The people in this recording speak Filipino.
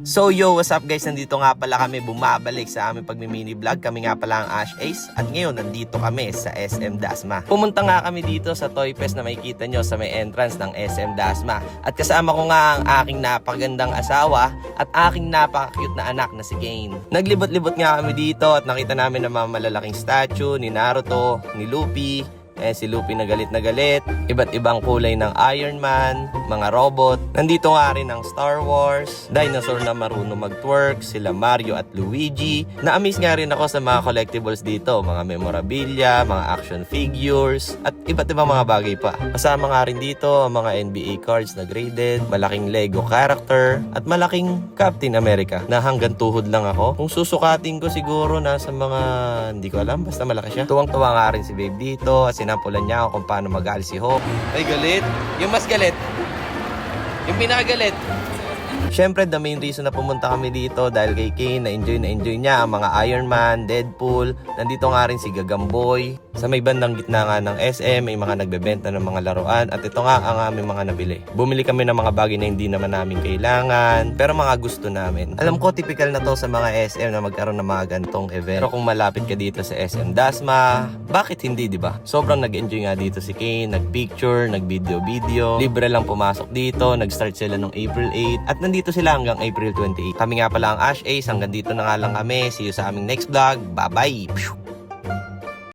So yo, what's up guys? Nandito nga pala kami bumabalik sa aming pagmi-mini vlog. Kami nga pala ang Ash Ace at ngayon nandito kami sa SM Dasma. Pumunta nga kami dito sa Toy Fest na makikita nyo sa may entrance ng SM Dasma. At kasama ko nga ang aking napagandang asawa at aking napaka-cute na anak na si Kane. Naglibot-libot nga kami dito at nakita namin ang mga malalaking statue ni Naruto, ni Luffy. Si Luffy na galit, iba't ibang kulay ng Iron Man, mga robot. Nandito nga rin ang Star Wars, dinosaur na marunong mag-twerk, sila Mario at Luigi. Na-amaze nga rin ako sa mga collectibles dito, mga memorabilia, mga action figures, at iba't ibang mga bagay pa. Kasama nga rin dito ang mga NBA cards na graded, malaking Lego character, at malaking Captain America na hanggang tuhod lang ako. Kung susukatin ko siguro nasa mga, hindi ko alam, basta malaki siya. Tuwang-tuwa nga rin si Babe dito at sinapulan niya ako kung paano mag-aal si Hope. Ay, galit? Yung mas galit? Yung pinakagalit? Siyempre, the main reason na pumunta kami dito dahil kay Kane, na-enjoy niya ang mga Iron Man, Deadpool. Nandito nga rin si Gagamboy. Sa may bandang gitna nga ng SM, may mga nagbebenta ng mga laruan. At ito nga ang aming mga nabili. Bumili kami ng mga bagay na hindi naman namin kailangan, pero mga gusto namin. Alam ko, typical na to sa mga SM na magkaroon ng mga gantong event. Pero kung malapit ka dito sa SM Dasma, bakit hindi, di ba? Sobrang nag-enjoy nga dito si Kane, nag-picture, nag-video. Libre lang pumasok dito, nag-start sila noong April 8. At nandito sila hanggang April 28. Kami nga pala ang Ash Ace, hanggang dito na nga lang kami. See you sa aming next vlog. Bye-bye!